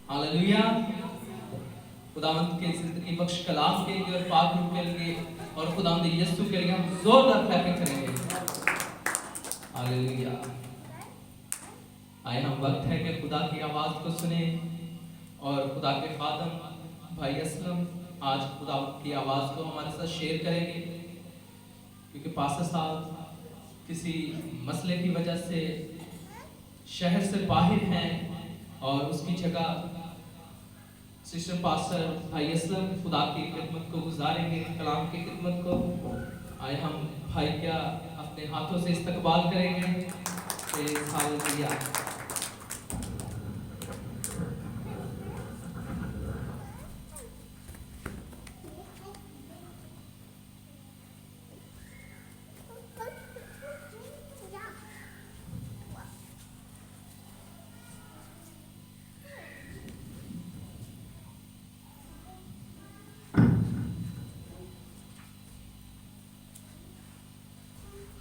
Hallelujah. खुदावंद के जिंदगी बख्श कलाम के लिए और पाक रूह के लिए और खुदावंद यीशु के लिए हम जोरदार क्लैपिंग करेंगे। हालेलुया। आए हम वक्त है कि खुदा की आवाज को सुने और खुदा के खादम भाई असलम आज खुदा की आवाज को हमारे साथ शेयर करेंगे, क्योंकि पास्टर साहब किसी मसले की वजह से शहर से बाहर हैं और उसकी जगह सिस्टर पास्टर भाई असलम खुदा की खिदमत को गुजारेंगे, कलाम की खिदमत को। आए हम भाई क्या अपने हाथों से इस्तकबाल करेंगे। हालेलुया।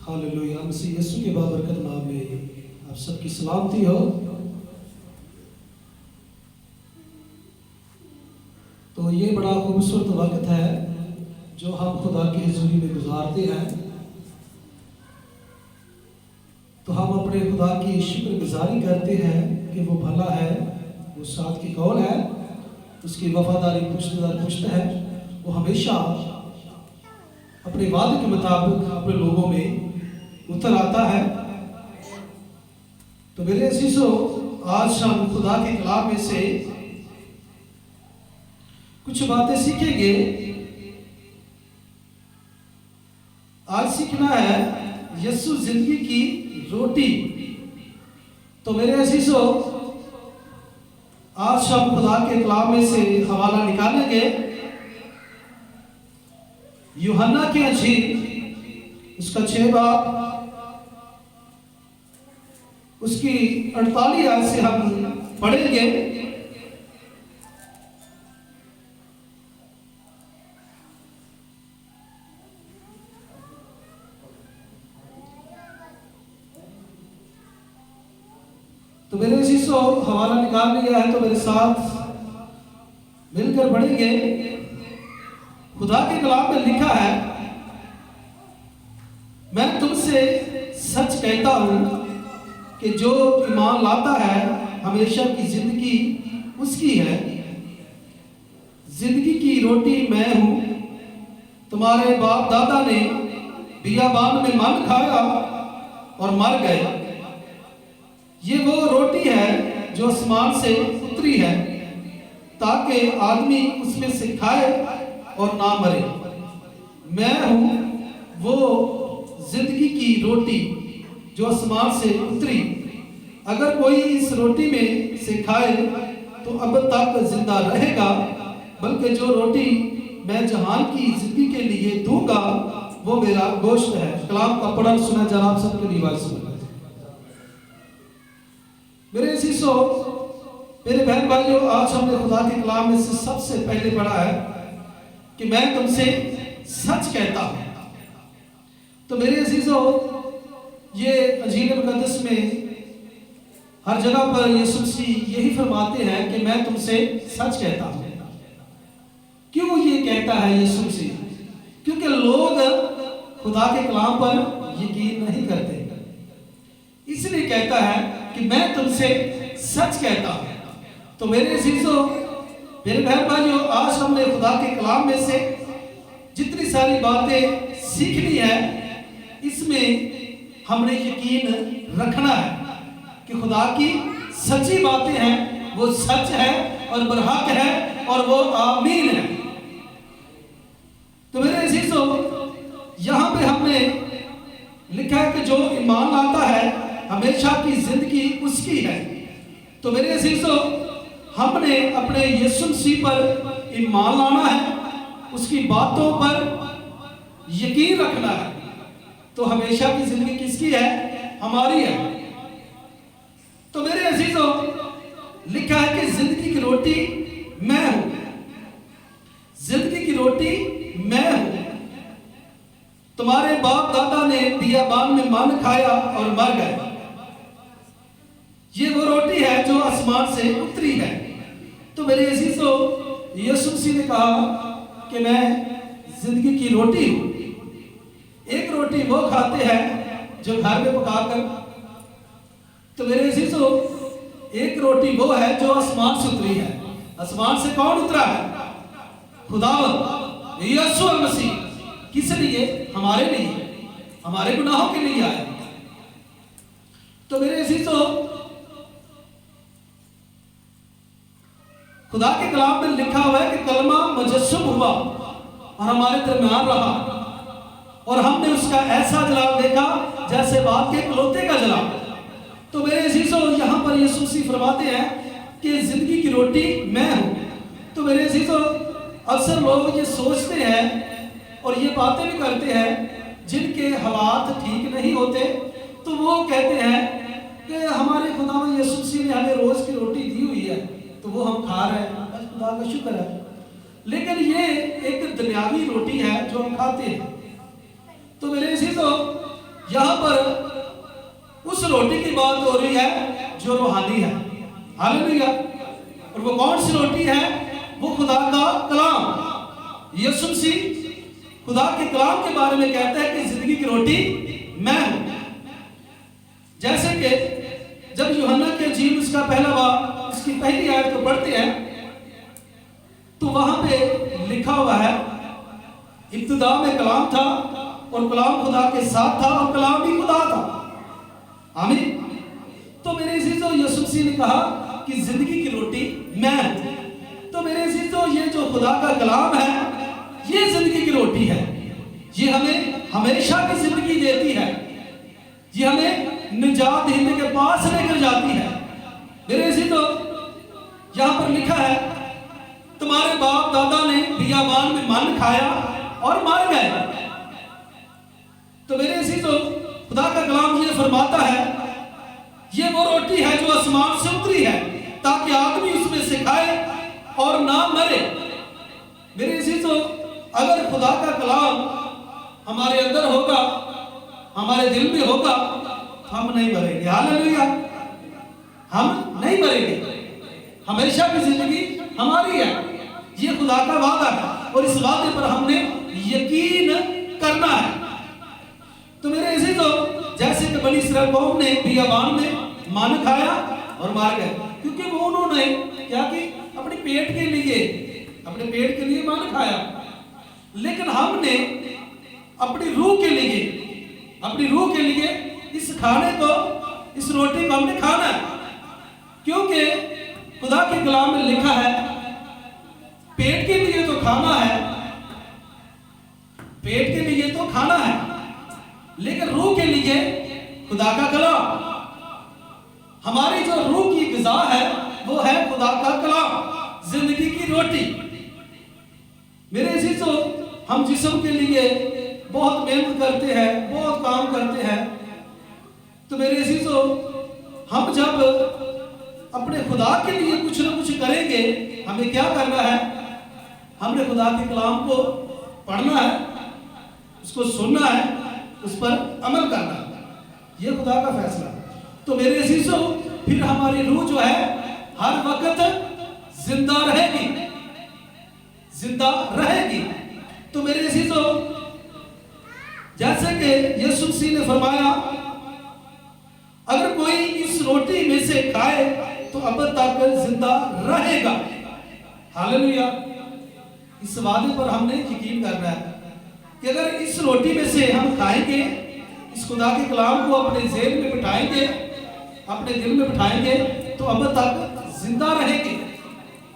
हालेलुया। मसीह यीशु के बाबरकत नाम में आप सबकी सलामती हो। तो ये बड़ा खूबसूरत वक्त है जो हम खुदा की हुजूरी में गुजारते हैं। तो हम अपने खुदा की शुक्रगुजारी करते हैं कि वो भला है, वो साथ की कौल है, उसकी वफादारी पुश्त दर पुश्त है। वो हमेशा अपने वादे के मुताबिक अपने लोगों में उतर आता है। तो मेरे अजीजों, आज हम खुदा के कलाम में से कुछ बातें सीखेंगे। आज सीखना है यीशु जिंदगी की रोटी। तो मेरे अजीजों, आज हम खुदा के कलाम में से हवाला निकालेंगे यूहन्ना की अंजील उसका 6 बाब उसकी 48 आयत से हम पढ़ेंगे। तो मेरे अजीजों, हवाला निकाल लिया है तो मेरे साथ मिलकर पढ़ेंगे। खुदा के कलाम में लिखा है, मैं तुमसे सच कहता हूं कि जो ईमान लाता है हमेशा की जिंदगी उसकी है। जिंदगी की रोटी मैं हूं। तुम्हारे बाप दादा ने बियाबान में मन खाया और मर गए। ये वो रोटी है जो आसमान से उतरी है, ताकि आदमी उसमें से खाए और ना मरे। मैं हूं वो जिंदगी की रोटी जो आसमान से उतरी। अगर कोई इस रोटी में से खाए तो अब तक जिंदा रहेगा, बल्कि जो रोटी मैं जहान की जिंदगी के लिए दूंगा वो मेरा गोश्त है। कलाम का पढ़ना सुना जनाब सबके लिए आवाज सुना। मेरे अजीजों, मेरे बहन भाइयों, आज हमने खुदा के कलाम में से सबसे पहले पढ़ा है कि मैं तुमसे सच कहता हूं। तो मेरे अजीजों, ये अंजील मुकद्दस में हर जगह पर यीशु मसीह यही फरमाते हैं कि मैं तुमसे सच कहता हूं। क्यों ये कहता है यीशु मसीह? क्योंकि लोग खुदा के कलाम पर यकीन नहीं करते, इसलिए कहता है कि मैं तुमसे सच कहता हूं। तो मेरे अजीजों, मेरे बहन भाइयों, आज हमने खुदा के कलाम में से जितनी सारी बातें सीखनी है, इसमें हमने यकीन रखना है कि खुदा की सच्ची बातें हैं, वो सच है और बरहक है और वो आमीन है। तो मेरे अजीजों, यहां पे हमने लिखा है कि जो ईमान लाता है हमेशा की जिंदगी उसकी है। तो मेरे अजीजों, हमने अपने यीशु मसीह पर ईमान लाना है, उसकी बातों पर यकीन रखना है। तो हमेशा की जिंदगी किसकी है? हमारी है। तो मेरे अजीजों, लिखा है कि जिंदगी की रोटी मैं हूं। जिंदगी की रोटी मैं हूं। तुम्हारे बाप दादा ने बियाबान में मन खाया और मर गए। ये वो रोटी है जो आसमान से उतरी है। तो मेरे अजीजों, यीशु मसीह ने कहा कि मैं जिंदगी की रोटी हूं। एक रोटी वो खाते हैं जो घर में पकाकर, तो मेरे अजीजों, एक रोटी वो है जो आसमान से उतरी है। आसमान से कौन उतरा है? खुदावंद यीशु मसीह। किस लिए? हमारे लिए, हमारे गुनाहों के लिए आए। तो मेरे अजीजों, खुदा के कलाम में लिखा हुआ है कि कलमा मुजस्सम हुआ और हमारे दरमियान रहा, और हमने उसका ऐसा जलाल देखा जैसे बाग के इकलौते का जलाल। तो मेरे अजीजों, यहाँ पर यीशु मसीह फरमाते हैं कि जिंदगी की रोटी मैं हूँ। तो मेरे अजीजों, अक्सर लोग ये सोचते हैं और ये बातें भी करते हैं, जिनके हालात ठीक नहीं होते, तो वो कहते हैं कि हमारे खुदा यीशु मसीह ने हमें रोज की रोटी दी हुई है, तो वो हम खा रहे हैं, बस खुदा का शुक्र है। लेकिन ये एक दुनियावी रोटी है जो हम खाते हैं। तो मेरे अजीजों, यहाँ पर उस रोटी की बात हो रही है जो रूहानी है। हालेलुया। और वो कौन सी रोटी है? वो खुदा का कलाम। यीशु मसीह खुदा के कलाम के बारे में कहता है कि जिंदगी की रोटी मैं हूं। जैसे कि जब यूहन्ना के इंजील उसका पहला बाब, इसकी पहली आयत को पढ़ते हैं, तो वहां पे लिखा हुआ है, इब्तिदा में कलाम था और कलाम खुदा के साथ था और कलाम भी खुदा था। आमीन। तो मेरे अजीजों, यीशु मसीह ने कहा कि जिंदगी की रोटी मैं हूं। तो मेरे अजीजों, ये जो खुदा का कलाम है, ये जिंदगी की रोटी है। ये हमें हमेशा की जिंदगी देती है। ये हमें निजात देने के पास लेकर जाती है। मेरे अजीजों, यहाँ पर लिखा है, तुम्हारे बाप दादा ने बियाबान में मन खाया और मर गए। तो मेरे अजीजों, खुदा का कलाम ये फरमाता है, ये वो रोटी है जो आसमान से उतरी है ताकि आदमी उसमें से खाए और ना मरे। मेरे अजीजों, अगर खुदा का कलाम हमारे अंदर होगा, हमारे दिल में होगा, तो हम नहीं मरेंगे। हालेलुया। हम नहीं मरेंगे, हमेशा की जिंदगी हमारी है। ये खुदा का वादा है और इस वादे पर हमने यकीन करना है। तो मेरे अजीजों, जैसे कि बनी इस्राएल कौम ने बियाबान में मन खाया और मार गए, क्योंकि वो उन्होंने क्या कि अपने पेट के लिए मन खाया। लेकिन हमने अपनी रूह के लिए इस खाने को, इस रोटी को हमने खाना है, क्योंकि खुदा के कलाम में लिखा है, पेट के लिए तो खाना है, लेकिन रूह के लिए खुदा का कलाम। हमारी जो रूह की ग़िज़ा है वो है खुदा का कलाम, जिंदगी की रोटी। मेरे अजीजों, हम जिस्म के लिए बहुत मेहनत करते हैं, बहुत काम करते हैं। तो मेरे अजीजों, हम जब अपने खुदा के लिए कुछ ना कुछ करेंगे, हमें क्या करना है? हमने खुदा के कलाम को पढ़ना है, उसको सुनना है, उस पर अमल करना है। ये खुदा का फैसला है। तो मेरे अजीजों, फिर हमारी रूह जो है हर वक्त जिंदा रहेगी। तो मेरे अजीजों, जैसे कि यीशु मसीह ने फरमाया, अगर कोई इस रोटी में से खाए तो अब तक जिंदा रहेगा। हालेलुया। इस वादे पर हमने यकीन करना है कि अगर इस रोटी में से हम खाएंगे, इस खुदा के कलाम को अपने ज़हन में बिठाएंगे, अपने दिल में बिठाएंगे, तो अब तक जिंदा रहेंगे,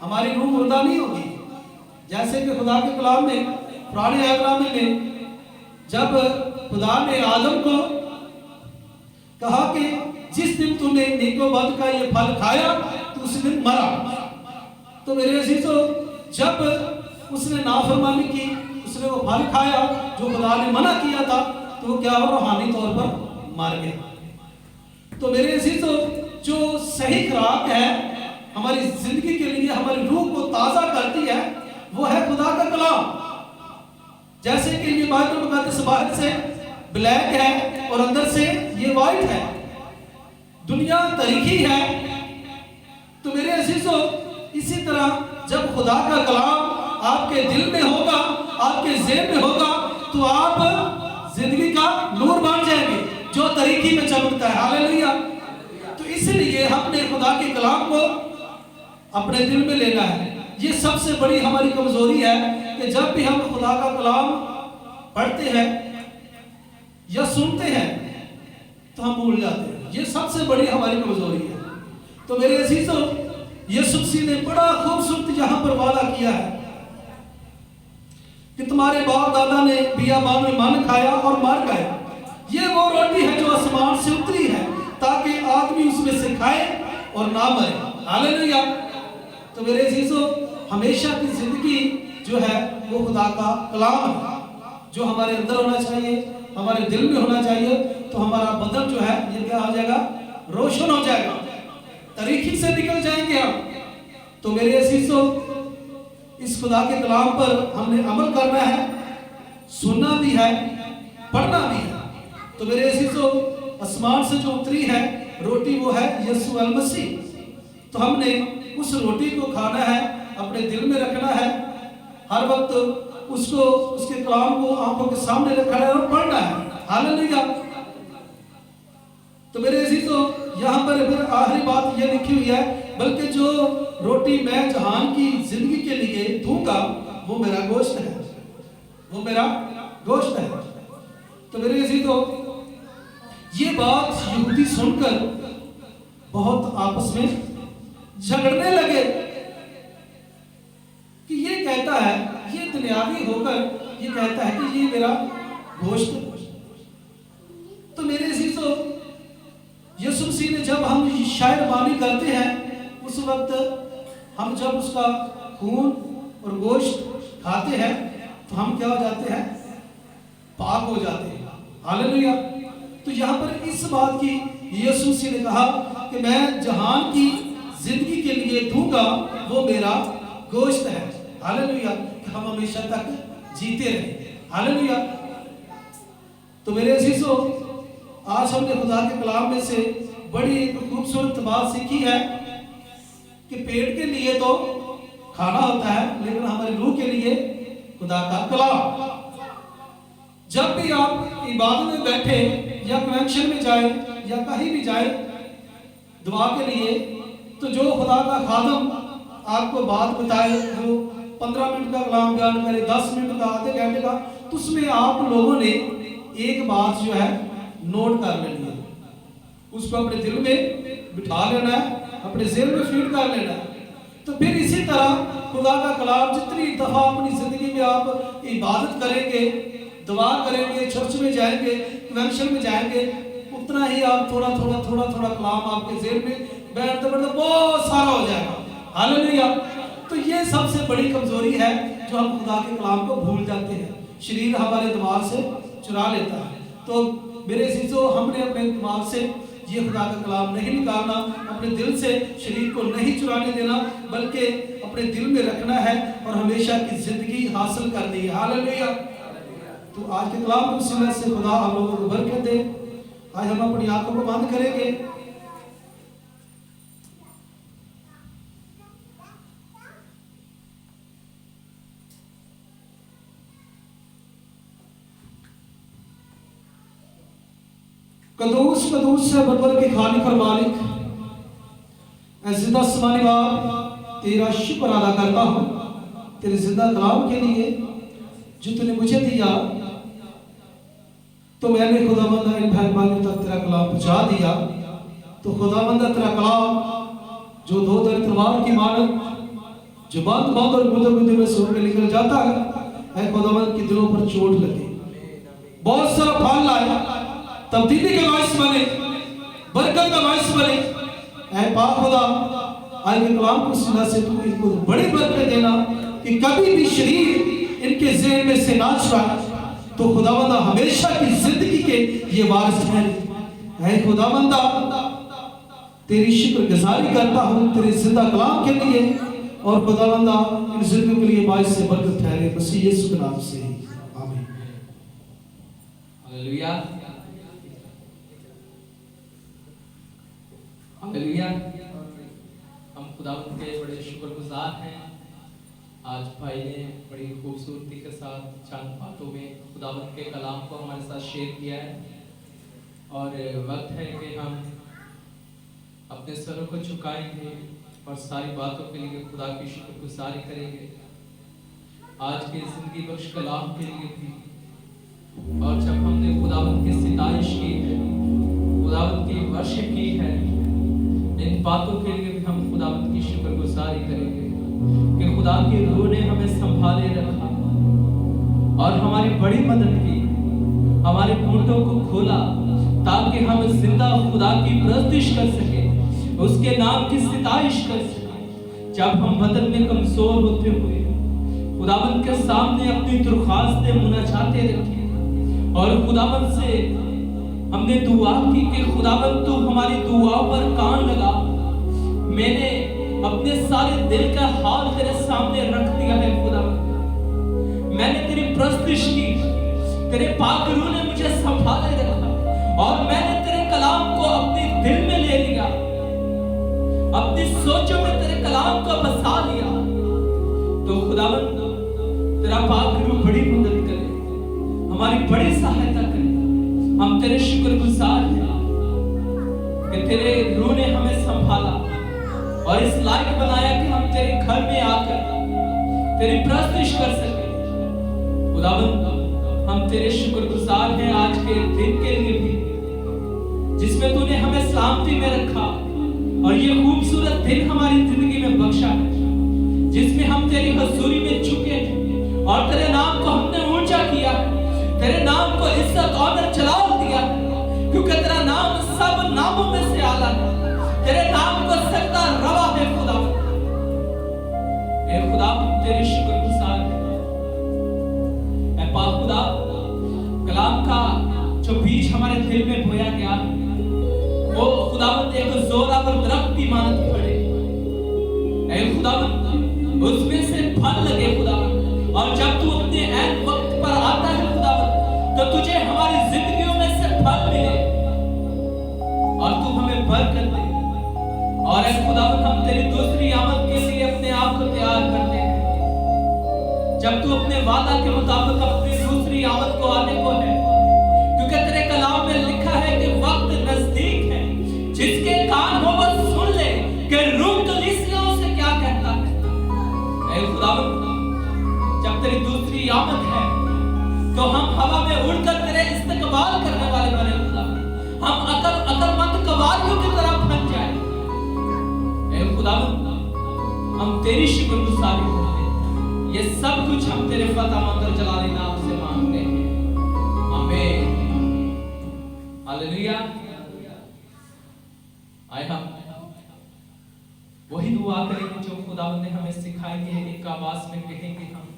हमारी रूह मुर्दा नहीं होगी। जैसे कि खुदा के कलाम में, पुराने अहद में, जब खुदा ने आदम को कहा कि जिस दिन तूने नेक व बद का ये फल खाया तो उस दिन मरा। तो मेरे अजीजों, जब उसने नाफरमानी की, उसने वो फल खाया जो खुदा ने मना किया था, तो वो क्या हुआ? रूहानी तौर पर मर गया। तो मेरे अजीजों, जो सही खुराक है हमारी जिंदगी के लिए, हमारी रूह को ताज़ा करती है, वो है खुदा का कलाम। जैसे कि ये बाइबल मुकद्दस बाहर से ब्लैक है और अंदर से ये वाइट है, दुनिया तरीकी है। तो मेरे अजीजों, इसी तरह जब खुदा का कलाम आपके दिल में होगा, आपके ज़हन में होगा, तो आप जिंदगी का नूर बन जाएंगे जो तरीकी में चमकता है। हालेलुया। तो इसलिए हमने खुदा के कलाम को अपने दिल में लेना है। ये सबसे बड़ी हमारी कमजोरी है कि जब भी हम खुदा का कलाम पढ़ते हैं या सुनते हैं तो हम भूल जाते हैं। ये सबसे बड़ी हमारी कमजोरी है। तो मेरे अजीजों, यीशु मसीह ने बड़ा खूबसूरत यहाँ पर वादा किया है कि तुम्हारे बाप दादा ने बियाबान में मन खाया और मर गए। ये वो रोटी है जो आसमान से उतरी है ताकि आदमी उसमें से खाए और ना मरे। हालेलुया। तो मेरे अजीजों, हमेशा की जिंदगी जो है वो खुदा का कलाम है, जो हमारे अंदर होना चाहिए, हमारे दिल में होना चाहिए। तो हमारा बदन जो है ये क्या हो जाएगा? रोशन हो जाएगा, तरीके से निकल जाएंगे हम। तो मेरे अजीजों, इस खुदा के कलाम पर हमने अमल करना है, सुनना भी है, पढ़ना भी है। तो मेरे अजीजों, आसमान से जो उतरी है रोटी वो है यीशु अल मसीह। तो हमने उस रोटी को खाना है, अपने दिल में रखना है, हर वक्त उसको, उसके कलाम को आंखों के सामने रखना है और पढ़ना है। हालेलुया। तो मेरे अजीजों, यहाँ पर फिर आखिरी बात ये लिखी हुई है, बल्कि जो रोटी मैं जहान की जिंदगी के लिए दूंगा वो मेरा गोश्त है, वो मेरा गोश्त है। तो मेरे अजीजों, ये बात यहूदी सुनकर बहुत आपस में झगड़ने लगे कि ये कहता है, ये दुनियावी होकर ये कहता है कि ये मेरा गोश्त। तो मेरे अजीजों, यीशु मसीह ने जब हम शायरबानी करते हैं उस वक्त हम जब उसका खून और गोश्त खाते हैं तो हम क्या हो जाते हैं? पाक हो जाते हैं। हालेलुया। तो यहाँ पर इस बात की यीशु मसीह ने कहा कि मैं जहान की जिंदगी के लिए दूंगा वो मेरा गोश्त है। हालेलुया। कि हम हमेशा तक जीते रहे। हालेलुया। तो मेरे अजीजों, आज हमने खुदा के कलाम में से बड़ी खूबसूरत बात सीखी है कि पेट के लिए तो खाना होता है, लेकिन हमारी रूह के लिए खुदा का कलाम। जब भी आप इबादत में बैठे या कन्वेंशन में जाए या कहीं भी जाए दुआ के लिए, तो जो खुदा का खादम आपको बात बताए, जो 15 मिनट का कलाम बयान करे, 10 मिनट का, आधे घंटे का, तो उसमें आप लोगों ने एक बात जो है नोट कर लेनी है, उसको अपने दिल में बिठा लेना है, अपने ज़हन में फीड कर लेना है। तो फिर इसी तरह खुदा का कलाम जितनी दफा अपनी जिंदगी में आप इबादत करेंगे, दुआ करेंगे, चर्च में जाएंगे, कन्वेंशन में जाएंगे, उतना ही आप थोड़ा थोड़ा कलाम आपके ज़हन में बैठते बैठते बहुत सारा हो जाएगा। हालेलुया। तो ये सबसे बड़ी कमजोरी है जो हम खुदा के कलाम को भूल जाते हैं। शरीर हमारे दिमाग से चुरा लेता है। तो मेरे अजीजों, हमने अपने दिमाग से ये खुदा का कलाम नहीं निकालना, अपने दिल से शरीर को नहीं चुराने देना, बल्कि अपने दिल में रखना है और हमेशा की जिंदगी हासिल करनी है। हालेलुया। तो आज के कलाम की वसीले से खुदा हम लोगों को बरकत दे। आज हम अपनी आंखों को बंद करेंगे। कदूस कदूस से बरबर के खालिक और मालिक, जिंदा समाने बाप तेरा शुक्र अदा करता हूँ तेरे जिंदा कलाम के लिए जो तूने मुझे दिया। तो मैंने खुदावंद इन भाई तक तेरा कलाम पहुंचा दिया। तो खुदावंद तेरा कलाम जो दो दर तलवार की मानक जो बंद बंद और गुदर गुदर में सुन के निकल जाता है खुदावंद की दिलों पर चोट लगे, बहुत सारा फल लाए, तब्दीली का बाइस बने, बरकत का बाइस बने। ऐ पाक खुदा, आज के कलाम की सुना से तू इनको बड़ी बरकत देना कि कभी भी शरीर इनके ज़हन में से ना छुड़ाए, तो खुदावंदा हमेशा की जिंदगी के ये वारिस हैं। ऐ खुदावंदा, तेरी शुक्रगुजारी करता हूँ तेरे जिंदा कलाम के लिए, और खुदावंदा इन जिंदगी के लिए बाइस से बरकत ठहरे, मसीह यीशु के नाम से आमीन। हालेलुया। हालेलुया। हम खुदावंद के बड़े शुक्रगुजार हैं। आज भाई ने बड़ी खूबसूरती के साथ चंद बातों में खुदावंद के कलाम को हमारे साथ शेयर किया है और वक्त है कि हम अपने सरों को झुकाएंगे और सारी बातों के लिए खुदा की शुक्रगुजारी करेंगे। आज के जिंदगी बख्श कलाम के लिए भी, और जब हमने खुदावंद की सिताइश की है, खुदावंद की वर्शिप की है, इन बातों के लिए भी हम खुदावंद की शुक्रगुजारी करेंगे कि खुदा की रूह ने हमें संभाले रखा और हमारी बड़ी मदद की, हमारे घुटनों को खोला ताकि हम जिंदा खुदा की प्रस्तिश कर सके, उसके नाम की सिताइश कर सके। जब हम बदन में कमजोर होते हुए खुदावंद के सामने अपनी दरख्वास्तें मुनाजातें रखी और खुदावंद से हमने दुआ की कि खुदावंद तू हमारी दुआओं पर कान लगा। मैंने अपने सारे दिल का हाल तेरे सामने रख दिया है खुदावंद, मैंने तेरी प्रस्तिश की, तेरे पाक रूह ने मुझे संभाले रखा और मैंने तेरे कलाम को अपने दिल में ले लिया, अपनी सोचों में तेरे कलाम को बसा लिया। तो खुदावंद तेरा पाक रूह बड़ी मदद करे, हमारी बड़ी सहायता करे। हम तेरे शुक्रगुजार हैं कि तेरे रूह ने हमें संभाला और इस लायक बनाया कि हम तेरे घर में आकर तेरी प्रस्तिश कर सके। खुदावंद हम तेरे शुक्रगुजार हैं आज के दिन के लिए भी, जिसमें तूने हमें सलामती में रखा और ये खूबसूरत दिन हमारी जिंदगी में बख्शा है, जिसमें हम तेरी हजूरी में झुके हैं और तेरे नाम को हमने ऊंचा किया है, तेरे नाम को इज्जत ऑनर जलाल दिया, क्योंकि तेरा नाम सब नामों में से आला है, तेरे नाम को सजदा रवा है। खुदा ए खुदा तेरे शुक्रगुजार हैं। ए पाक खुदा, कलाम का जो बीज हमारे दिल में बोया गया वो खुदावंद एक जोरावर दरख्त की मानत पड़े। ए खुदावंद उसमें से फल लगे खुदावंद, और जब तू अपने ऐन वक्त पर आता है खुदावंद तो तुझे हमारी जिंदगियों में से फल मिले और तू हमें बरकत दे। और ऐ खुदावंद हम तेरी दूसरी आमद के लिए अपने आप को तैयार करते हैं, जब तू अपने वादा के मुताबिक अपनी दूसरी आमद को आने को है, क्योंकि तेरे कलाम में लिखा है कि वक्त नजदीक है, जिसके कान हो वो सुन ले कि रूह कलीसियाओं से क्या कहता है। ऐ खुदावंद जब तेरी दूसरी आमद है तो हम हवा में उड़कर तेरे इस्तकबाल करने वाले बने खुदा, हम अकलमंद कवारियों की तरह बन जाए। ऐ खुदावंद हम तेरी शुक्रगुजारी करते हैं, ये सब कुछ हम तेरे फतेह मंदर जलाली नाम से मांगते हैं, आमीन, हालेलुया। आए हम वही दुआ करेंगे जो खुदावंद ने हमें सिखाई है, एक आवाज में कहेंगे हम,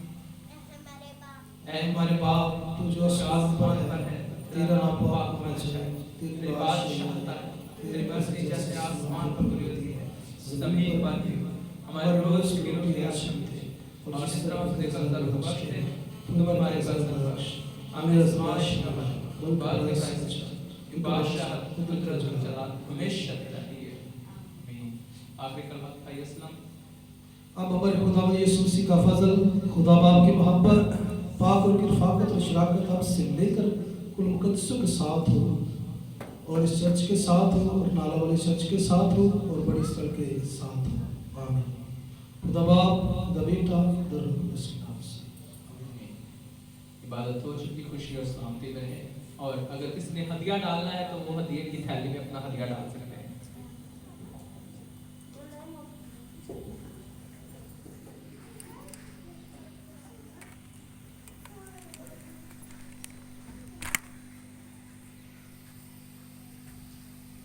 ऐ हमारे बाप तू जो आसमान पर है, तेरा नाम पाक होना चाहिए, तेरी बादशाहत है, तेरी मर्जी जैसे आसमान पर पूरी होती है जमीन पर भी। हमारे रोज की रोटी आज हमसे और इस तरह से कर्ज बख्श दे, तुम हमारे कर्ज बख्श, हमें आजमाइश न लाए, बल्कि बादशाहत की बादशाहत कुदरत और जलाल हमेशा रहती है, आमीन। आखिरी कलमा भाई अस्लम। अब हमारे खुदावंद यीशु मसीह का फजल, खुदा बाप की मोहब्बत, पाक और रफ़ाकत और शराकत आप से लेकर कुल मुकद्दसों के साथ हो और इस चर्च के साथ हो और नाला वाले चर्च के साथ हो और बड़ी स्थल के साथ हो, आमीन। खुदा बाप, खुदा बेटा, खुदा रूह कुद्दूस के नाम से, आमीन। इबादत हो चुकी, खुशी और सलामती रहे। और अगर किसी ने हदिया डालना है तो वो हदिये की थैली में अपना हदिया डाल सकते हैं।